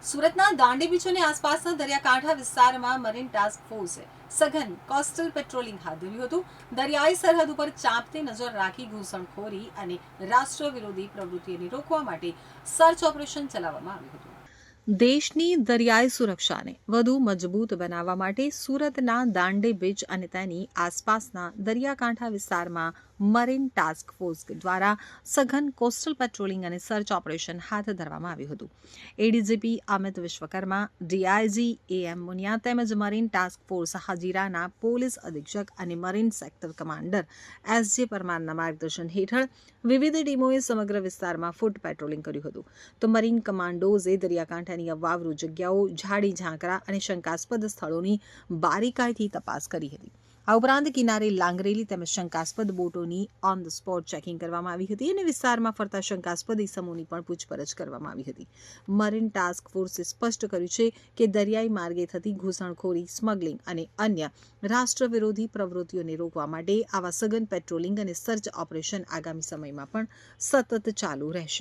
સુરતના દાંડી બીચ અને આસપાસના દરિયાકાંઠા વિસ્તારમાં મરીન ટાસ્ક ફોર્સે સઘન કોસ્ટલ પેટ્રોલિંગ હાથ ધર્યું હતું. દરિયાઈ સરહદ ઉપર ચાંપતી નજર રાખી ઘૂસણખોરી અને રાષ્ટ્ર વિરોધી પ્રવૃત્તિઓને રોકવા માટે સર્ચ ઓપરેશન ચલાવવામાં આવ્યું હતું. દેશની દરિયાઈ સુરક્ષાને વધુ મજબૂત બનાવવા માટે સુરતના દાંડી બીચ અને તેની આસપાસના દરિયાકાંઠા વિસ્તારમાં મરીન ટાસ્ક ફોર્સ દ્વારા સઘન કોસ્ટલ પેટ્રોલિંગ અને સર્ચ ઓપરેશન હાથ ધરવામાં આવ્યું હતું. એડીજીપી અમિત વિશ્વકર્મા, ડીઆઈજી એમ મુનિયા તેમજ મરીન ટાસ્ક ફોર્સ હજીરાના પોલીસ અધિક્ષક અને મરીન સેક્ટર કમાન્ડર એસજે પરમારના માર્ગદર્શન હેઠળ વિવિધ ટીમોએ સમગ્ર વિસ્તારમાં ફૂટ પેટ્રોલિંગ કર્યું હતું. તો મરીન કમાન્ડોઝે દરિયાકાંઠાની અવાવરૂ જગ્યાઓ, ઝાડી ઝાંકરા અને શંકાસ્પદ સ્થળોની બારીકાઈથી તપાસ કરી હતી. આ ઉપરાંત કિનારે લાંગરેલી તેમજ શંકાસ્પદ બોટોની ઓન ધ સ્પોટ ચેકિંગ કરવામાં આવી હતી અને વિસ્તારમાં ફરતા શંકાસ્પદ ઇસમોની પણ પૂછપરછ કરવામાં આવી હતી. મરીન ટાસ્ક ફોર્સે સ્પષ્ટ કર્યું છે કે દરિયાઈ માર્ગે થતી ઘૂસણખોરી, સ્મગલિંગ અને અન્ય રાષ્ટ્ર વિરોધી પ્રવૃત્તિઓને રોકવા માટે આવા સઘન પેટ્રોલિંગ અને સર્ચ ઓપરેશન આગામી સમયમાં પણ સતત ચાલુ રહેશે.